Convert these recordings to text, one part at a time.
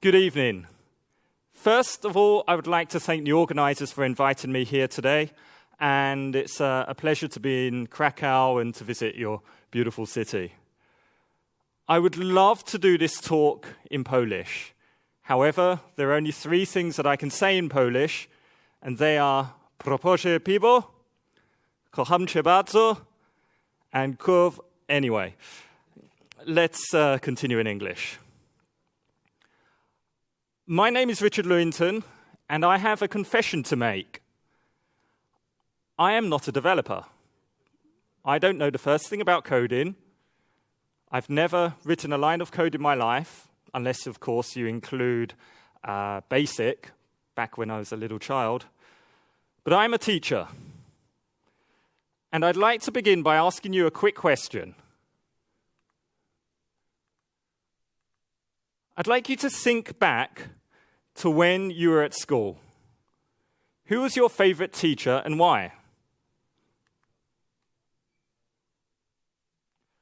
Good evening. First of all, I would like to thank the organizers for inviting me here today, and it's a pleasure to be in Krakow and to visit your beautiful city. I would love to do this talk in Polish. However, there are only three things that I can say in Polish, and they are proszę piwo, kocham cię bardzo, and kurw anyway. Let's continue in English. My name is Richard Lewington, and I have a confession to make. I am not a developer. I don't know the first thing about coding. I've never written a line of code in my life, unless, of course, you include BASIC, back when I was a little child. But I'm a teacher. And I'd like to begin by asking you a quick question. I'd like you to think back to when you were at school. Who was your favorite teacher and why?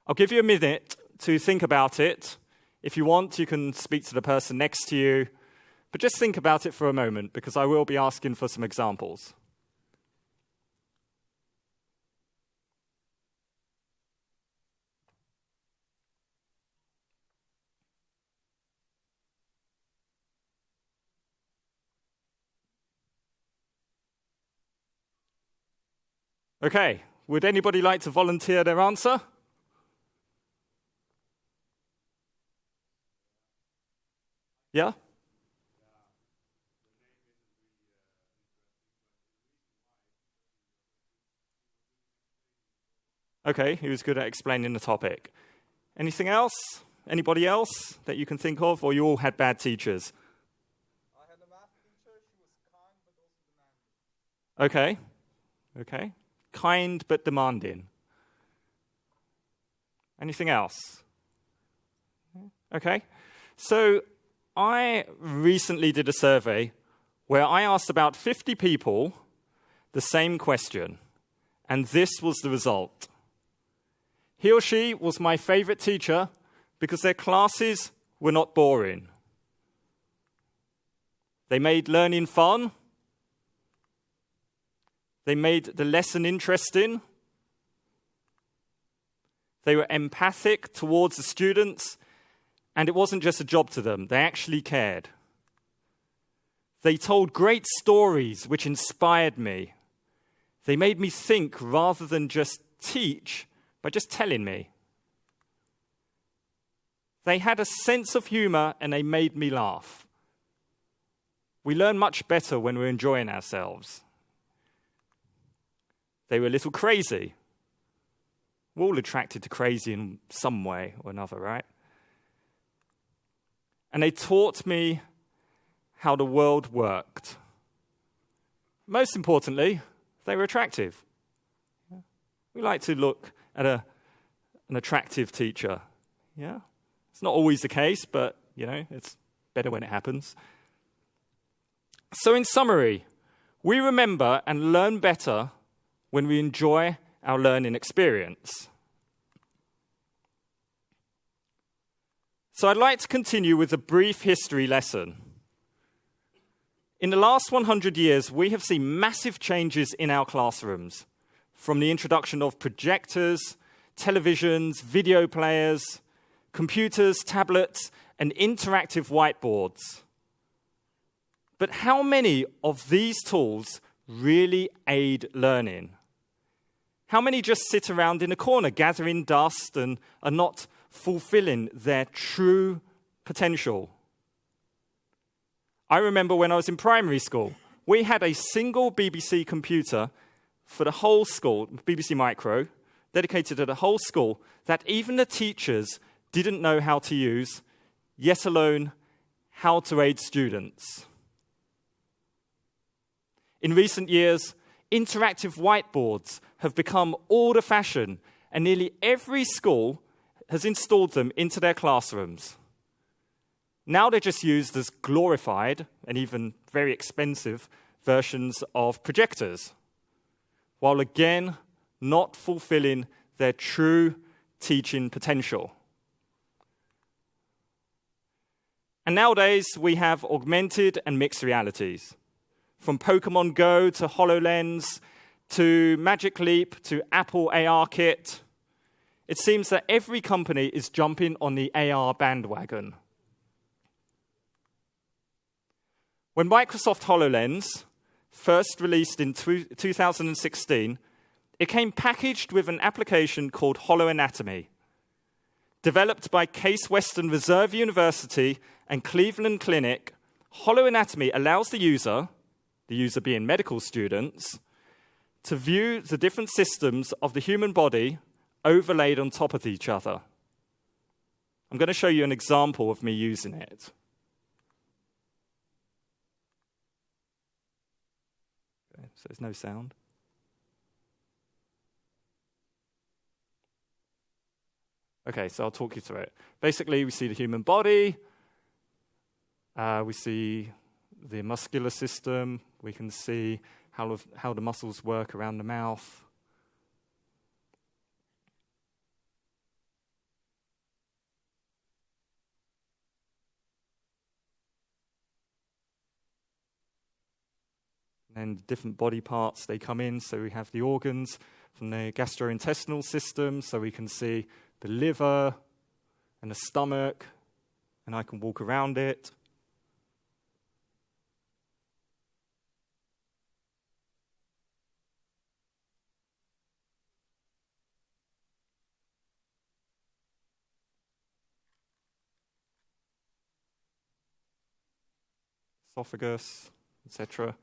I'll give you a minute to think about it. If you want, you can speak to the person next to you. But just think about it for a moment, because I will be asking for some examples. Okay, would anybody like to volunteer their answer? Yeah? Okay, he was good at explaining the topic. Anything else? Anybody else that you can think of, or you all had bad teachers? I had a math teacher. She was kind but also demanding. Okay. Kind but demanding. Anything else? Okay. So I recently did a survey where I asked about 50 people the same question, and this was the result. He or she was my favorite teacher because their classes were not boring. They made learning fun. They made the lesson interesting. They were empathic towards the students, and it wasn't just a job to them. They actually cared. They told great stories which inspired me. They made me think rather than just teach by just telling me. They had a sense of humor, and they made me laugh. We learn much better when we're enjoying ourselves. They were a little crazy. We're all attracted to crazy in some way or another, right? And they taught me how the world worked. Most importantly, they were attractive. We like to look at an attractive teacher. Yeah? It's not always the case, but, it's better when it happens. So in summary, we remember and learn better when we enjoy our learning experience. So I'd like to continue with a brief history lesson. In the last 100 years, we have seen massive changes in our classrooms, from the introduction of projectors, televisions, video players, computers, tablets, and interactive whiteboards. But how many of these tools really aid learning? How many just sit around in a corner gathering dust and are not fulfilling their true potential? I remember when I was in primary school, we had a single BBC computer for the whole school, BBC Micro, dedicated to the whole school, that even the teachers didn't know how to use, yet alone how to aid students. In recent years, interactive whiteboards have become all the fashion, and nearly every school has installed them into their classrooms. Now they're just used as glorified and even very expensive versions of projectors, while again not fulfilling their true teaching potential. And nowadays, we have augmented and mixed realities. From Pokemon Go to HoloLens to Magic Leap to Apple AR Kit, it seems that every company is jumping on the AR bandwagon. When Microsoft HoloLens first released in 2016, it came packaged with an application called Holoanatomy. Developed by Case Western Reserve University and Cleveland Clinic, Holoanatomy allows the user being medical students, to view the different systems of the human body overlaid on top of each other. I'm going to show you an example of me using it. Okay, so there's no sound. Okay, so I'll talk you through it. Basically, we see the human body. We see the muscular system. We can see how the muscles work around the mouth. And different body parts, they come in. So we have the organs from the gastrointestinal system. So we can see the liver and the stomach, and I can walk around it. Esophagus, etc.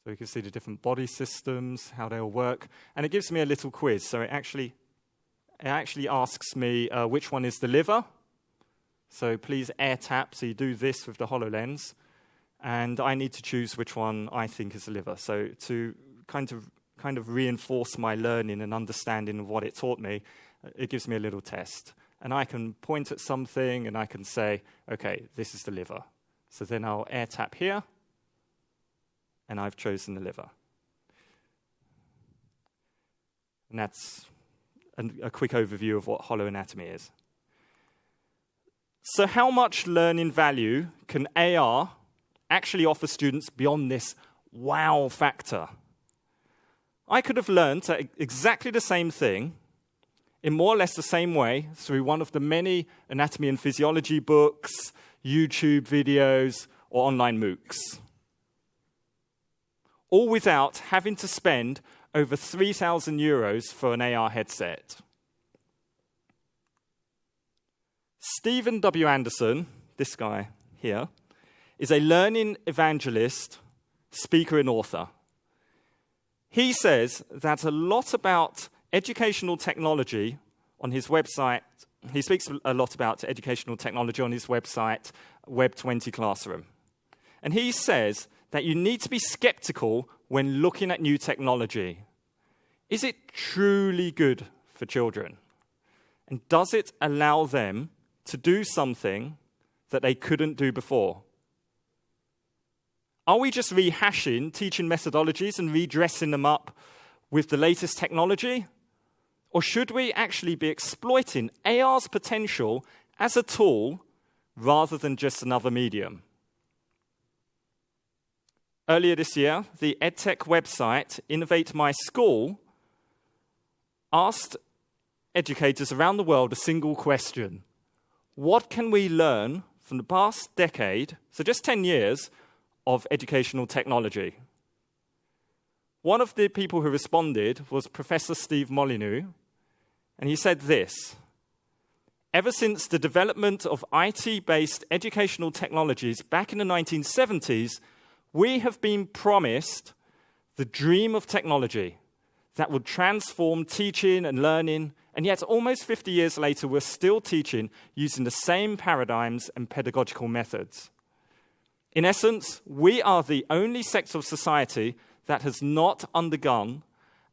So you can see the different body systems, how they all work. And it gives me a little quiz. So it actually asks me which one is the liver. So please air tap. So you do this with the HoloLens. And I need to choose which one I think is the liver. So to kind of reinforce my learning and understanding of what it taught me, it gives me a little test. And I can point at something and I can say, okay, this is the liver. So then I'll air tap here. And I've chosen the liver. And that's a quick overview of what holoanatomy is. So how much learning value can AR actually offer students beyond this wow factor? I could have learned exactly the same thing in more or less the same way through one of the many anatomy and physiology books, YouTube videos, or online MOOCs. All without having to spend over 3,000 euros for an AR headset. Stephen W. Anderson, this guy here, is a learning evangelist, speaker, and author. He says that a lot about educational technology on his website. He speaks a lot about educational technology on his website, Web20 Classroom. And he says that you need to be skeptical when looking at new technology. Is it truly good for children? And does it allow them to do something that they couldn't do before? Are we just rehashing teaching methodologies and redressing them up with the latest technology? Or should we actually be exploiting AR's potential as a tool rather than just another medium? Earlier this year, the EdTech website, Innovate My School, asked educators around the world a single question. What can we learn from the past decade, so just 10 years, of educational technology? One of the people who responded was Professor Steve Molyneux, and he said this: ever since the development of IT-based educational technologies back in the 1970s, We have been promised the dream of technology that would transform teaching and learning, and yet almost 50 years later, we're still teaching using the same paradigms and pedagogical methods. In essence, we are the only sector of society that has not undergone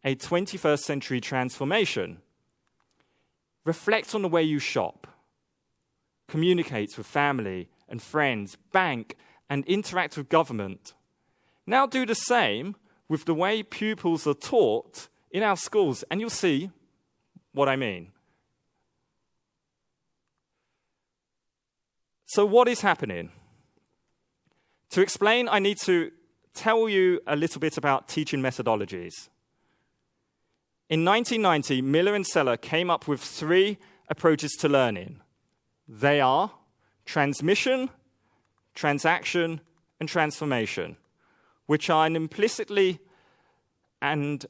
a 21st century transformation. Reflect on the way you shop, communicate with family and friends, bank, and interact with government. Now do the same with the way pupils are taught in our schools, and you'll see what I mean. So what is happening? To explain, I need to tell you a little bit about teaching methodologies. In 1990, Miller and Seller came up with 3 approaches to learning. They are transmission, transaction, and transformation, which are an implicitly and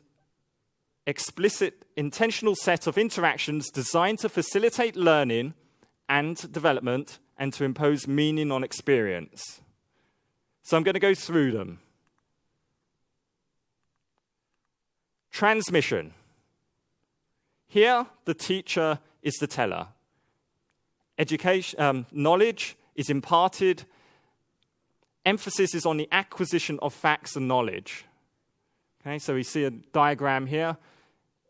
explicit intentional set of interactions designed to facilitate learning and development and to impose meaning on experience. So I'm going to go through them. Transmission. Here, the teacher is the teller. Knowledge is imparted. Emphasis is on the acquisition of facts and knowledge. Okay, so we see a diagram here.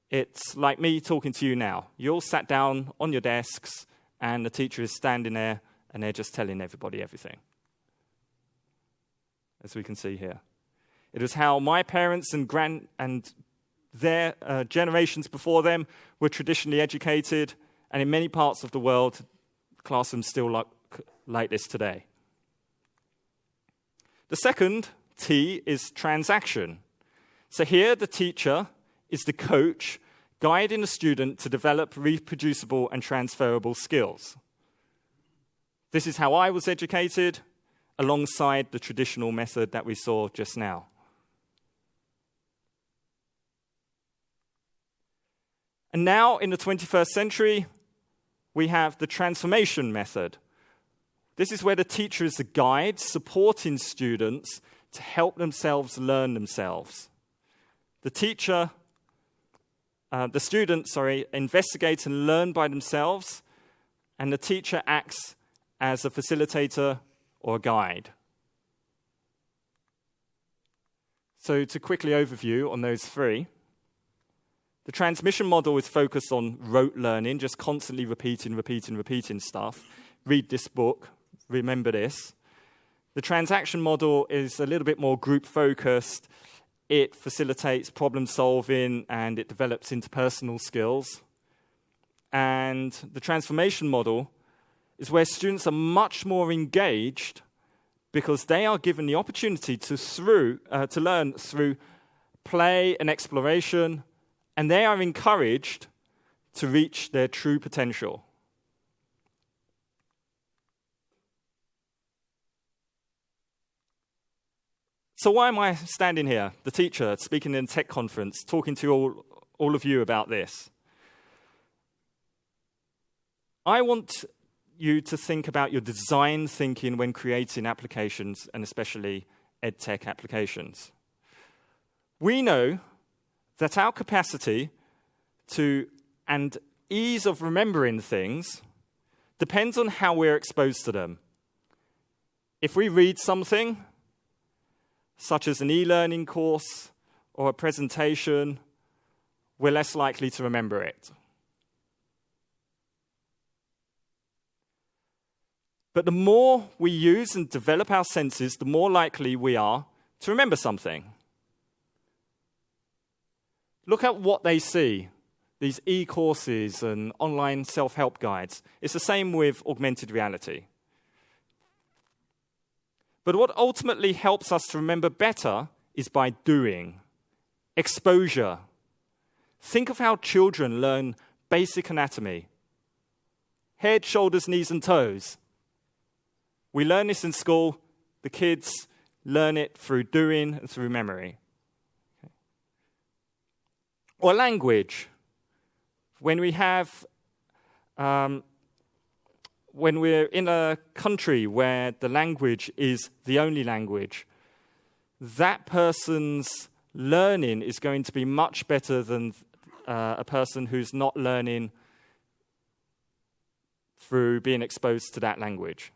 It's like me talking to you now. You all sat down on your desks, and the teacher is standing there, and they're just telling everybody everything, as we can see here. It was how my parents and their generations before them were traditionally educated, and in many parts of the world, classrooms still look like this today. The second T is transaction. So here, the teacher is the coach guiding the student to develop reproducible and transferable skills. This is how I was educated, alongside the traditional method that we saw just now. And now, in the 21st century, we have the transformation method. This is where the teacher is the guide, supporting students to help themselves learn themselves. The students investigate and learn by themselves, and the teacher acts as a facilitator or a guide. So to quickly overview on those 3, the transmission model is focused on rote learning, just constantly repeating stuff. Read this book, remember this. The transaction model is a little bit more group-focused. It facilitates problem solving and it develops interpersonal skills. And the transformation model is where students are much more engaged because they are given the opportunity to learn through play and exploration, and they are encouraged to reach their true potential. So why am I standing here, the teacher, speaking in a tech conference, talking to all of you about this? I want you to think about your design thinking when creating applications, and especially EdTech applications. We know that our capacity to and ease of remembering things depends on how we're exposed to them. If we read something, such as an e-learning course or a presentation, we're less likely to remember it. But the more we use and develop our senses, the more likely we are to remember something. Look at what they see, these e-courses and online self-help guides. It's the same with augmented reality. But what ultimately helps us to remember better is by doing. Exposure. Think of how children learn basic anatomy. Head, shoulders, knees, and toes. We learn this in school. The kids learn it through doing and through memory. Okay. Or language. When we're in a country where the language is the only language, that person's learning is going to be much better than a person who's not learning through being exposed to that language.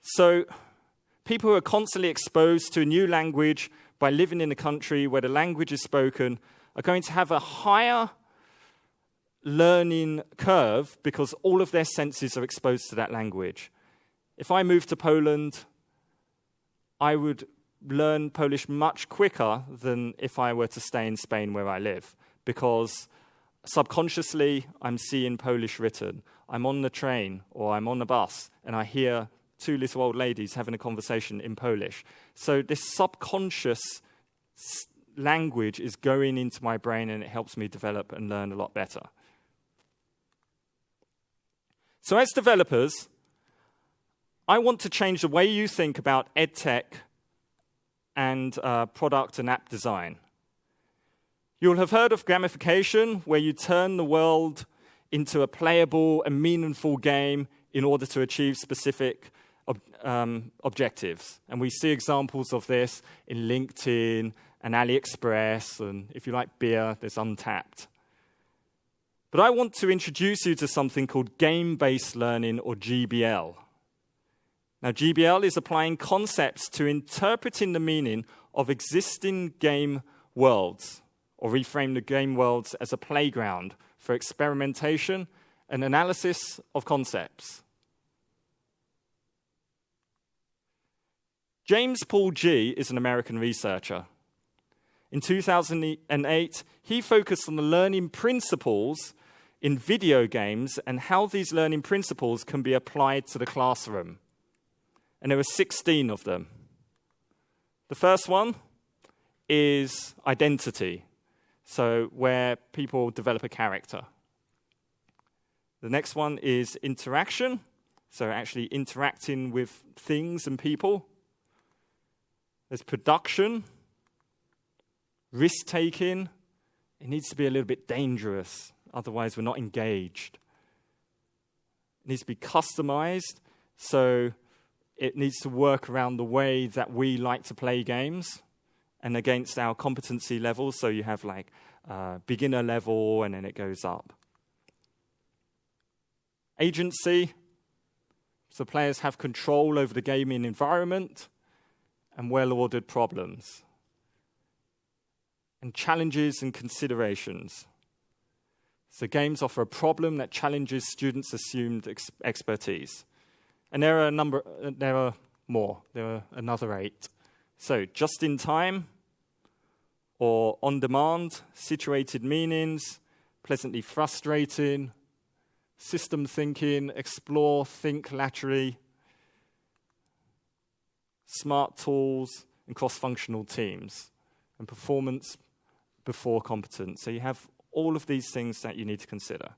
So people who are constantly exposed to a new language by living in a country where the language is spoken are going to have a higher learning curve because all of their senses are exposed to that language. If I moved to Poland, I would learn Polish much quicker than if I were to stay in Spain where I live, because subconsciously I'm seeing Polish written. I'm on the train or I'm on the bus and I hear two little old ladies having a conversation in Polish. So this subconscious language is going into my brain and it helps me develop and learn a lot better. So as developers, I want to change the way you think about EdTech and product and app design. You'll have heard of gamification, where you turn the world into a playable and meaningful game in order to achieve specific objectives. And we see examples of this in LinkedIn and AliExpress, and if you like beer, there's Untapped. But I want to introduce you to something called Game-Based Learning, or GBL. Now, GBL is applying concepts to interpreting the meaning of existing game worlds, or reframe the game worlds as a playground for experimentation and analysis of concepts. James Paul G. is an American researcher. In 2008, he focused on the learning principles in video games and how these learning principles can be applied to the classroom. And there were 16 of them. The first one is identity, so where people develop a character. The next one is interaction, so actually interacting with things and people. There's production, risk-taking. It needs to be a little bit dangerous, otherwise we're not engaged. It needs to be customized, so it needs to work around the way that we like to play games and against our competency levels. So you have like beginner level and then it goes up. Agency, so players have control over the gaming environment, and well-ordered problems. And challenges and considerations. So games offer a problem that challenges students' assumed expertise. And there are more. There are another 8. So just in time, or on demand, situated meanings, pleasantly frustrating, system thinking, explore, think laterally, smart tools, and cross-functional teams, and performance before competence. So you have all of these things that you need to consider.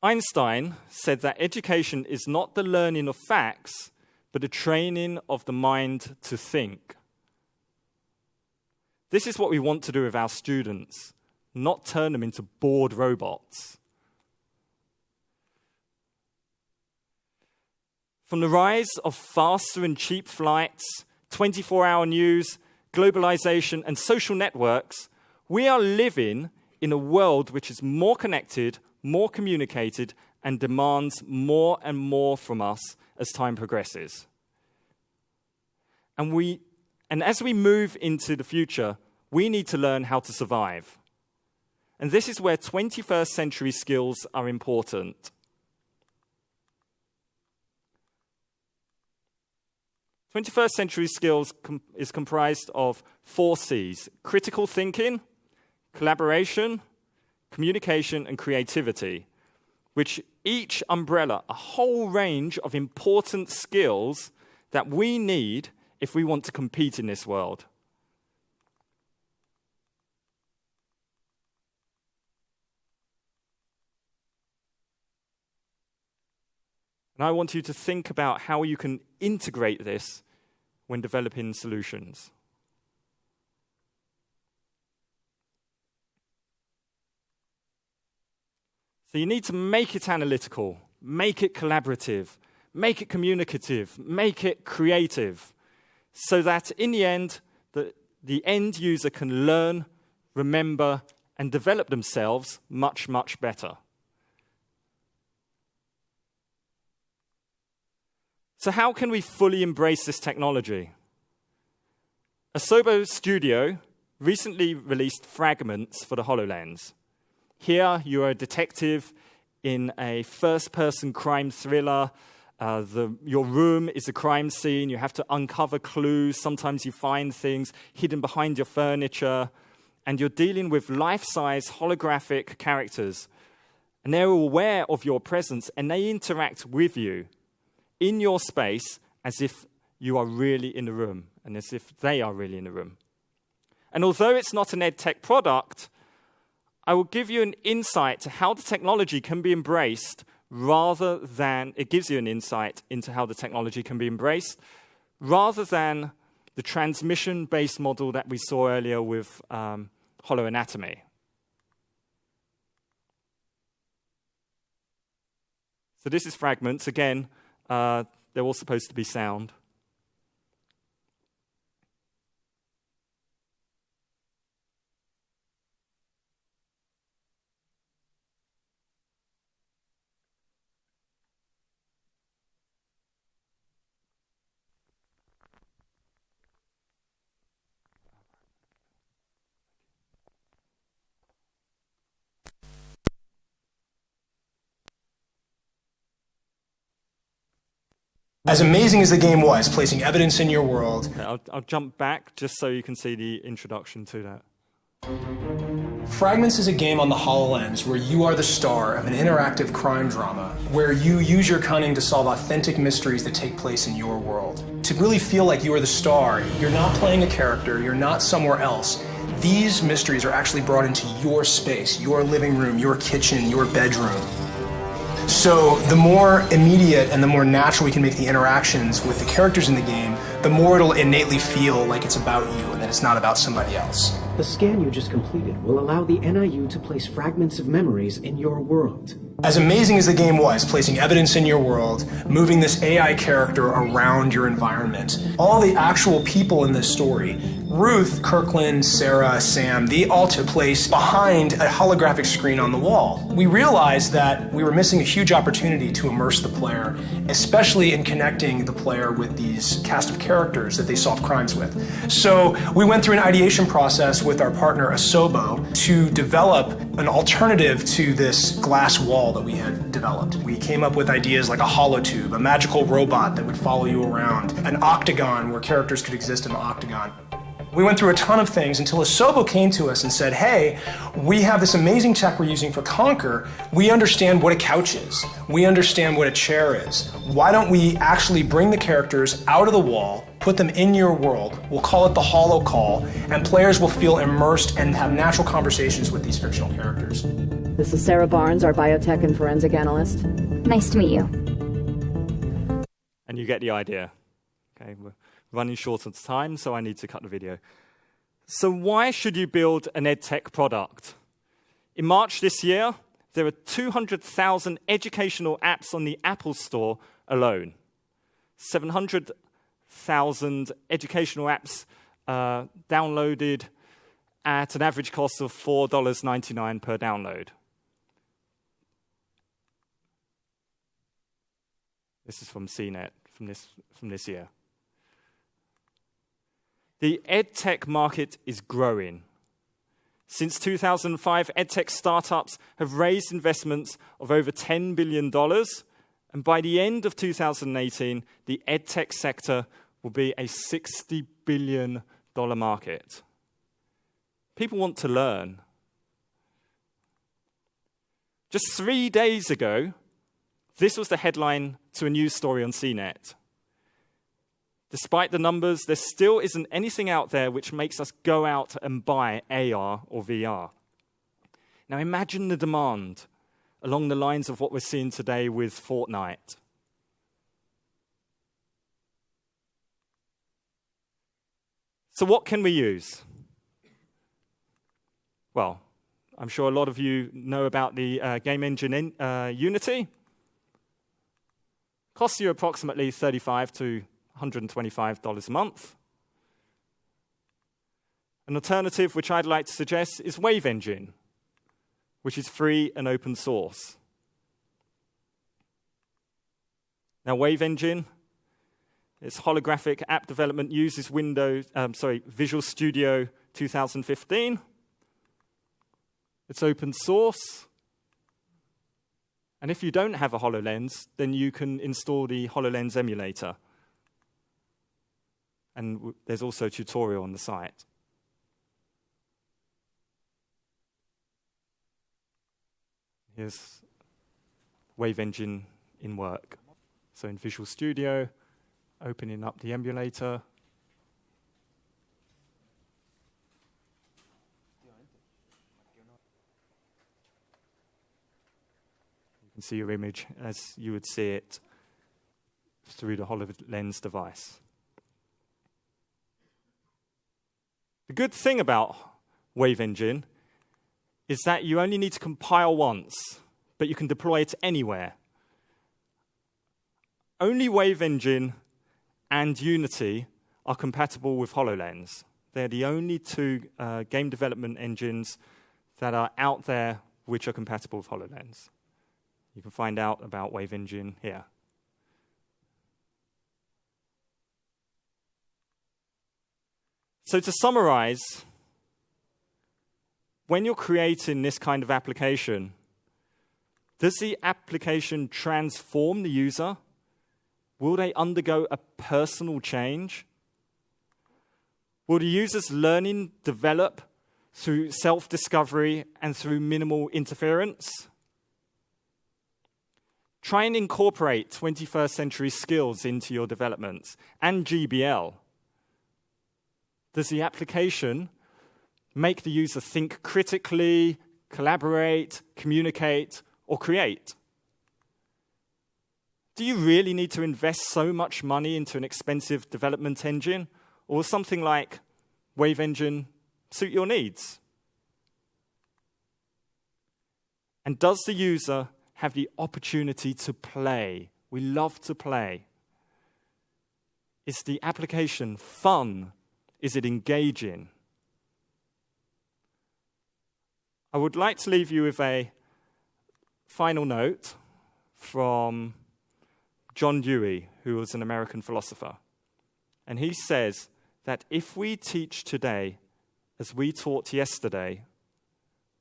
Einstein said that education is not the learning of facts, but the training of the mind to think. This is what we want to do with our students, not turn them into bored robots. From the rise of faster and cheap flights, 24-hour news, globalization, and social networks, we are living in a world which is more connected, more communicated, and demands more and more from us as time progresses. And as we move into the future, we need to learn how to survive. And this is where 21st century skills are important. 21st century skills is comprised of 4 C's: critical thinking, collaboration, communication, and creativity, which each umbrella a whole range of important skills that we need if we want to compete in this world. And I want you to think about how you can integrate this when developing solutions. So you need to make it analytical, make it collaborative, make it communicative, make it creative, so that in the end, the end user can learn, remember, and develop themselves much, much better. So how can we fully embrace this technology? Asobo Studio recently released Fragments for the HoloLens. Here, you are a detective in a first-person crime thriller. Your room is a crime scene. You have to uncover clues. Sometimes you find things hidden behind your furniture. And you're dealing with life-size holographic characters. And they're aware of your presence, and they interact with you in your space as if you are really in the room, and as if they are really in the room. And although it's not an EdTech product, I will give you an insight to how the technology can be embraced rather than, it gives you an insight into how the technology can be embraced rather than the transmission-based model that we saw earlier with Hollow Anatomy. So this is Fragments. Again, they're all supposed to be sound. As amazing as the game was, placing evidence in your world. I'll jump back just so you can see the introduction to that. Fragments is a game on the HoloLens where you are the star of an interactive crime drama, where you use your cunning to solve authentic mysteries that take place in your world. To really feel like you are the star, you're not playing a character, you're not somewhere else. These mysteries are actually brought into your space, your living room, your kitchen, your bedroom. So the more immediate and the more natural we can make the interactions with the characters in the game, the more it'll innately feel like it's about you and that it's not about somebody else. The scan you just completed will allow the NIU to place fragments of memories in your world. As amazing as the game was, placing evidence in your world, moving this AI character around your environment, all the actual people in this story, Ruth, Kirkland, Sarah, Sam, they all took place behind a holographic screen on the wall. We realized that we were missing a huge opportunity to immerse the player, especially in connecting the player with these cast of characters that they solve crimes with. So we went through an ideation process with our partner Asobo to develop an alternative to this glass wall that we had developed. We came up with ideas like a holotube, a magical robot that would follow you around, an octagon where characters could exist in the octagon. We went through a ton of things until Asobo came to us and said, hey, we have this amazing tech we're using for Conquer. We understand what a couch is. We understand what a chair is. Why don't we actually bring the characters out of the wall, put them in your world, we'll call it the Hollow Call, and players will feel immersed and have natural conversations with these fictional characters. This is Sarah Barnes, our biotech and forensic analyst. Nice to meet you. And you get the idea. Okay, we're running short of time, so I need to cut the video. So why should you build an EdTech product? In March this year, there are 200,000 educational apps on the Apple Store alone. 700,000 educational apps downloaded at an average cost of $4.99 per download. This is from CNET from this year. The EdTech market is growing. Since 2005, EdTech startups have raised investments of over $10 billion, and by the end of 2018, the EdTech sector will be a $60 billion market. People want to learn. Just 3 days ago, this was the headline to a news story on CNET. Despite the numbers, there still isn't anything out there which makes us go out and buy AR or VR. Now imagine the demand along the lines of what we're seeing today with Fortnite. So what can we use? Well, I'm sure a lot of you know about the game engine Unity. Costs you approximately $35 to $125 a month. An alternative which I'd like to suggest is Wave Engine, which is free and open source. Now, Wave Engine, its holographic app development uses Visual Studio 2015. It's open source. And if you don't have a HoloLens, then you can install the HoloLens emulator. And there's also a tutorial on the site. Here's Wave Engine in work. So in Visual Studio, opening up the emulator. You can see your image as you would see it through the HoloLens device. The good thing about Wave Engine is that you only need to compile once, but you can deploy it anywhere. Only Wave Engine and Unity are compatible with HoloLens. They're the only two game development engines that are out there which are compatible with HoloLens. You can find out about Wave Engine here. So to summarize, when you're creating this kind of application, does the application transform the user? Will they undergo a personal change? Will the user's learning develop through self-discovery and through minimal interference? Try and incorporate 21st century skills into your development and GBL. Does the application make the user think critically, collaborate, communicate, or create? Do you really need to invest so much money into an expensive development engine, or something like Wave Engine suit your needs? And does the user have the opportunity to play? We love to play. Is the application fun? Is it engaging? I would like to leave you with a final note from John Dewey, who was an American philosopher. And he says that if we teach today as we taught yesterday,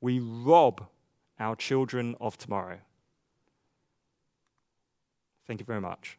we rob our children of tomorrow. Thank you very much.